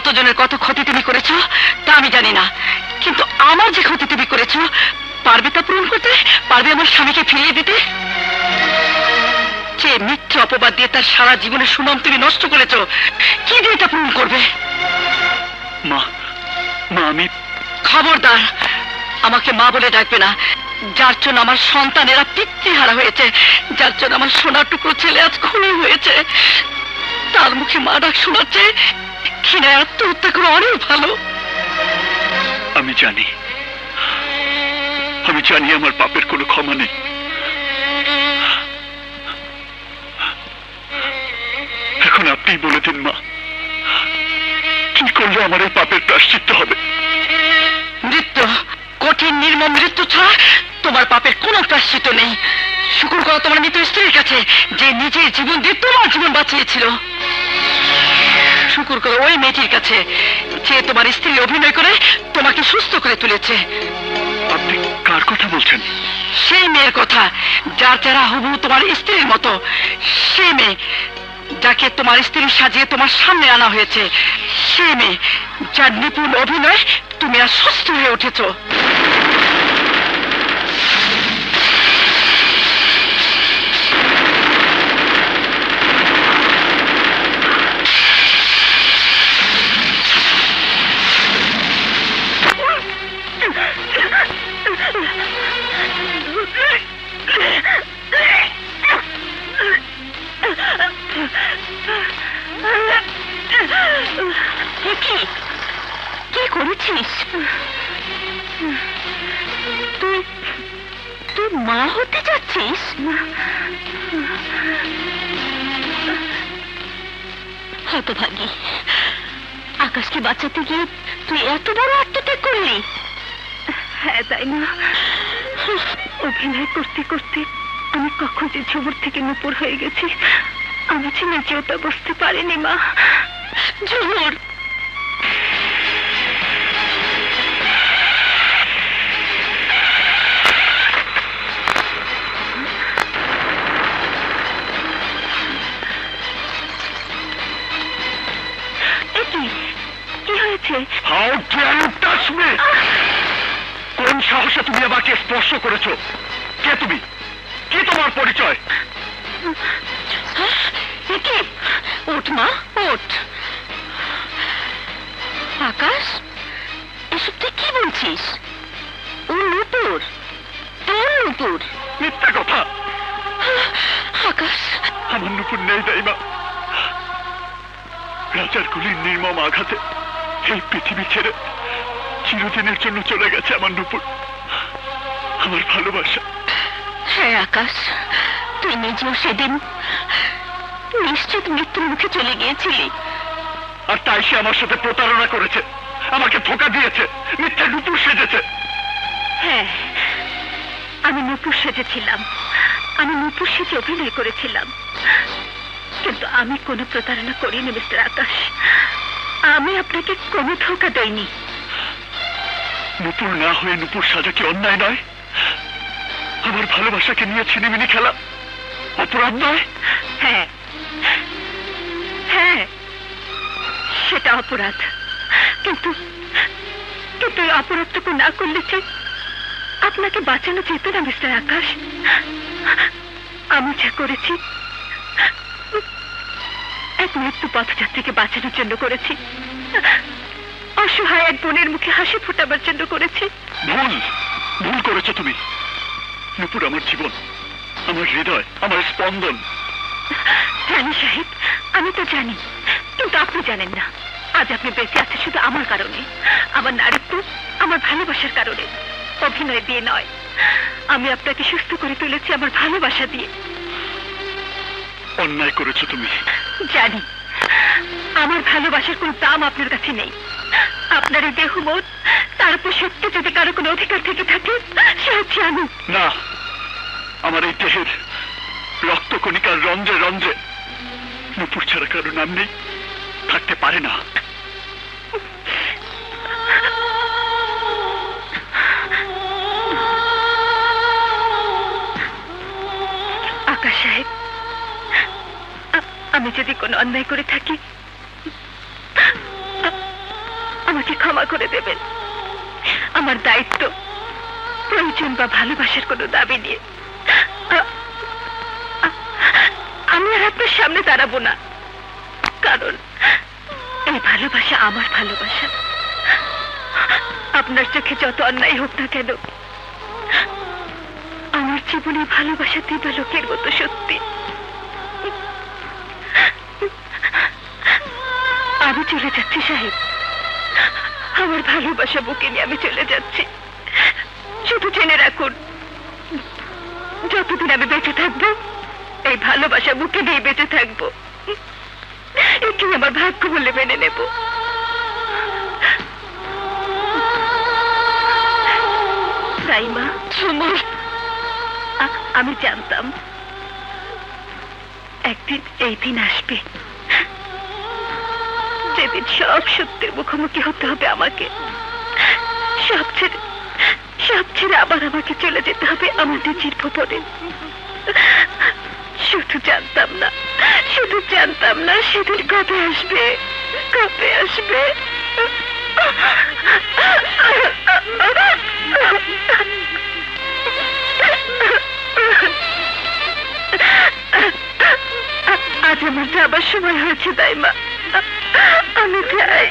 কতজনের কত ক্ষতি তুমি করেছো তা আমি জানি না, কিন্তু আমার যে ক্ষতি তুমি করেছো পারবে তা পূরণ করতে? পারবে আমার স্বামীকে ফিরিয়ে দিতে? যে মিথ্যে অপবাদ দিয়ে তার সারা জীবনের সুনাম তুমি নষ্ট করেছো, কি দিয়ে তা পূরণ করবে? মা, মা আমি... খবরদার, আমাকে মা বলে ডাকবে না। যার জন্য আমার সন্তানেরা পিতৃহারা হয়েছে, যার জন্য আমার সোনার টুকরো ছেলে আজ খুনি হয়েছে, তার মুখে মা ডাক শোনাচ্ছে ঘৃণায় আত্মহত্যা করে অনেক ভালো। আমি জানি, আমি জানি আমার পাপের কোনো ক্ষমা নেই। এখন আপনি বলে দিন মা, কি করলে আমার এই পাপের প্রায়শ্চিত্ত হবে? মৃত্যু, কঠিন নির্মম মৃত্যু ছাড়া তোমার পাপের কোনো প্রায়শ্চিত্ত নেই। শুকর করো তোমার মৃত স্ত্রীর কাছে, যে নিজের জীবন দিয়ে তোমার জীবন বাঁচিয়েছিল। শুকর করো ওই মেয়েটির কাছে, যে তোমার স্ত্রী অভিনয় করে তোমাকে সুস্থ করে তুলেছে। আপনি কার কথা বলছেন? সেই মেয়ের কথা, যার চেহারা হুবহু তোমার স্ত্রীর মতো। সেই মেয়ে যাকে তোমার স্ত্রী সাজিয়ে তোমার সামনে আনা হয়েছে। সেই মেয়ে যার নিপুণ অভিনয় তুমি আর সুস্থ হয়ে উঠেছো। কি করেছিস তুই? তুই মা হতে যাচ্ছিস? হতভাগী, আকাশকে বাঁচাতে গিয়ে তুই এত বড় আত্মত্যাগ করলি? হ্যাঁ, তাই না? অভিনয় করতে করতে আমি কখন যে ঝুমুর থেকে নুপুর হয়ে গেছি আমি যে নিজেও তা বুঝতে পারিনি। মা, ঝুমুর, কি হয়েছে? How dare you touch me? কোন সাহসে তুমি আমাকে স্পর্শ করেছো? কে তুমি? কি তোমার পরিচয়? কি? ওঠ মা, ওঠ। আকাশ, এসব তুই কি বলছিস? ও নূপুর, তোর নূপুর। মিথ্যা কথা। আকাশ, আমার নূপুর নেই দাইমা। রাজার গুলির নির্মম আঘাতে এই পৃথিবী ছেড়ে চিরদিনের জন্য চলে গেছে আমার নূপুর, আমার ভালোবাসা। হ্যাঁ আকাশ, তুই নিজেও সেদিন নিশ্চিত মৃত্যুর মুখে চলে গিয়েছিলি। আর তাই সে আমার সাথে প্রতারণা করেছে, আমাকে ধোঁকা দিয়েছে, মিথ্যা নূপুর সেজেছে। হ্যাঁ, আমি নূপুর সেজেছিলাম, আমি নূপুর সেজে অভিনয় করেছিলাম, কিন্তু আমি কোনো প্রতারণা করিনি মিস্টার আকাশ। আমি আপনাকে কোনো ধোঁকা দেইনি। নূপুর না হয়ে নূপুর সাজা কি অন্যায় নয়? আমার ভালোবাসাকে নিয়ে ছিনিমিনি খেলা অপরাধ নয়? হ্যাঁ হ্যাঁ, সেটা অপরাধ, কিন্তু কিন্তু অপরাধটুকু না করলে যে আপনাকে বাঁচানো যেত না মিস্টার আকাশ। আমি যা করেছি এক মৃত্যু পথযাত্রীকে বাঁচানোর জন্য করেছি, অসহায় এক বোনের মুখে হাসি ফোটাবার জন্য করেছি। ভুল, ভুল করেছো তুমি। নূপুর আমার জীবন, আমার হৃদয়, আমার স্পন্দন। রানী সাহেব, আমি তো জানি, কিন্তু আপনি জানেন না আজ আপনি বেঁচে আছেন শুধু আমার কারণে, আমার নারীত্ব, আমার ভালোবাসার কারণে, অভিনয় দিয়ে নয়। আমি আপনাকে সুস্থ করে তুলেছি আমার ভালোবাসা দিয়ে। অন্যায় করেছো তুমি। জানি, আমার ভালোবাসার কোন দাম আপনার কাছে নেই। আপনার এই দেহ মন, তার উপর সত্য যদি কারো কোনো অধিকার থেকে থাকে সে হচ্ছে আমি। না, আমার এই দেহের রক্ত কণিকার রন্ধ্রে রন্ধ্রে নূপুর ছাড়া কারো নাম নেই, থাকতে পারে না। আকাশ সাহেব, আমি যদি কোনো অন্যায় করে থাকি ক্ষমা করে দেবেন। আমার দায়িত্ব, প্রয়োজন বা ভালোবাসার কোনো দাবি নিয়ে আমি আর আপনার সামনে দাঁড়াবো না, কারণ এই ভালোবাসা আমার ভালোবাসা। আপনার চোখে যত অন্যায় হোক না কেন, আমার জীবনে ভালোবাসা দিবালোকের মতো সত্যি। আমি চলে যাচ্ছি সাহেব, আমার ভালোবাসা বুকে নিয়ে আমি চলে যাচ্ছি। শুধু জেনে রাখুন, যতদিন আমি বেঁচে থাকবো এই ভালোবাসা বুকে নিয়ে বেঁচে থাকবো। একে আমার ভাগ্য বলে মেনে নেব। তাই মা, আমি জানতাম একদিন এই দিন আসবে, যেদিন সব সত্যের মুখোমুখি হতে হবে আমাকে। সব ছেড়ে আবার আমাকে চলে যেতে হবে আমার নিজের ভুবনে। শুধু জানতাম না সেদিন কবে আসবে, কবে আসবে। আজ আমার যাবার সময় হয়েছে দাইমা, আমি যাই।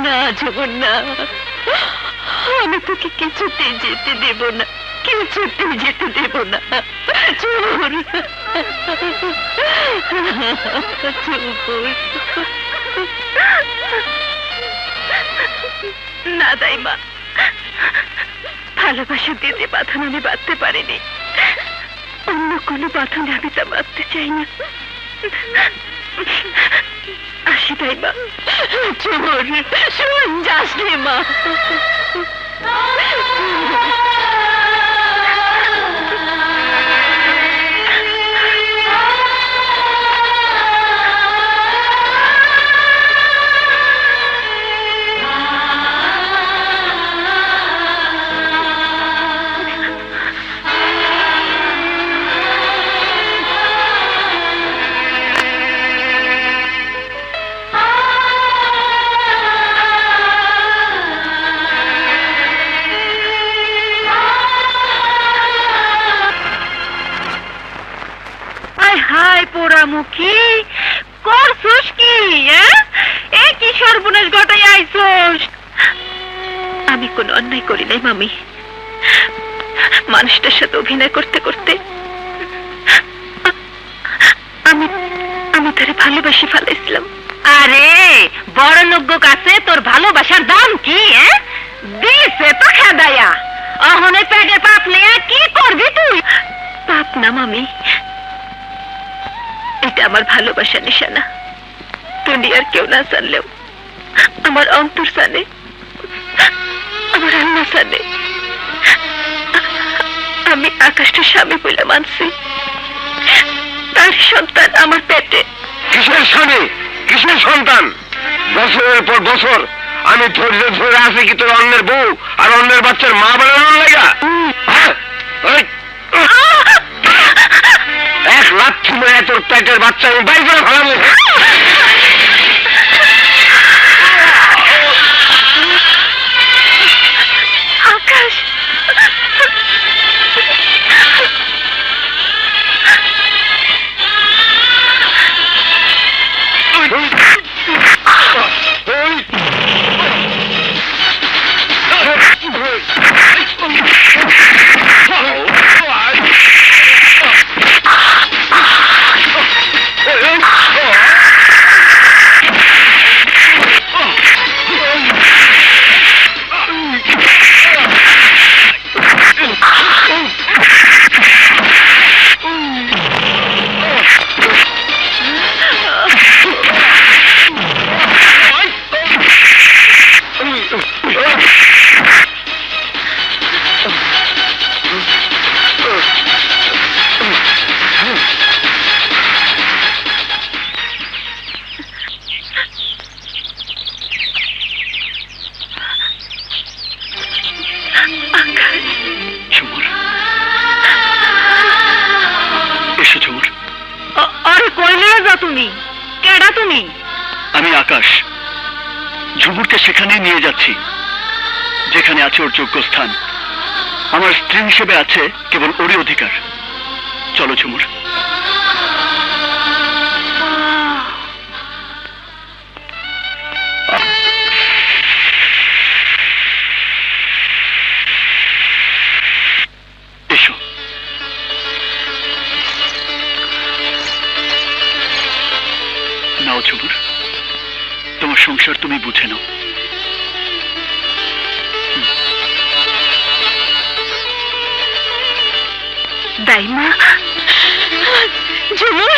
না জীবন না, আমি তোকে কিছুতে যেতে দেব না, কিছুতে যেতে দেব না। না দাইমা, ভালোবাসা দিয়ে যে বাঁধন আমি বাঁধতে পারিনি, অন্য কোনো বাঁধনে আমি তা বাঁধতে চাই না। আসি দাইমা। চোর শোন, যাস রে মা। হায় পোড়ামুখী, করছস কি? এ কি সর্বনাশ ঘটাই আইছস? আমি কোনো অন্যায় করি নাই মামি। মানুষটার সাথে অভিনয় করতে করতে আমি তারে ভালোবাসি ফেলাইছিলাম। আরে বড় লোক কাছে তোর ভালোবাসার দাম কি? দিছে তো খেদাইয়া, অহনে পেটে পাপ নিয়ে কি করবি তুই? পাপ না মামি, এটা আমার ভালোবাসা নিশানা। দুনিয়ার কেউ না জানলেও আমার অন্তর জানে, আমার আল্লাহ জানে। আমি আকাশটা স্বামী বলে মানছি, তার সন্তান আমার পেটে। কিসের স্বামী, কিসের সন্তান? বছরের পর বছর আমি ধৈর্য ধরে আছি কি তোর অন্যের বউ আর অন্যের বাচ্চার মা বানানোর লাগা? এক লাথি মেরে তোর পেটের বাচ্চা আমি বাইর করে ফেলাবো। আকাশ, ঝুমুরকে সেখানেই নিয়ে যাচ্ছি যেখানে আছে ওর যোগ্য স্থান। আমার স্ত্রী হিসেবে আছে কেবল ওরই অধিকার। চলো ঝুমুর। এসো। নাও ঝুমুর, তোমার সংসার তুমি বুঝে নাও। দাইমা, ঝুমুর,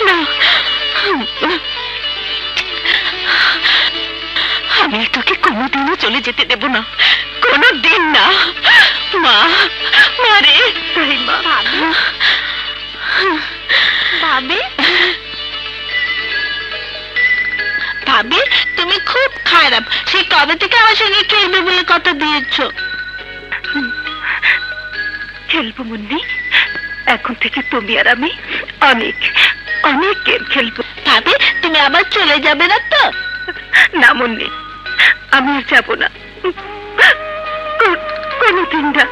না, আমি তোকে কোনোদিনও চলে যেতে দেব না, কোনোদিন না। মা, মারে দাইমা। ভাবি, ভাবি তুমি খুব খারাপ। সে কবে থেকে আমার সঙ্গে খেলবে বলে কথা দিয়েছো? খেলবো মুন্নি, এখন থেকে তুমি আর আমি অনেক অনেক গেম খেলবো। ভাবি তুমি আবার চলে যাবে না তো? না মুন্নি, আমি আর যাবো না, কোনোদিন না।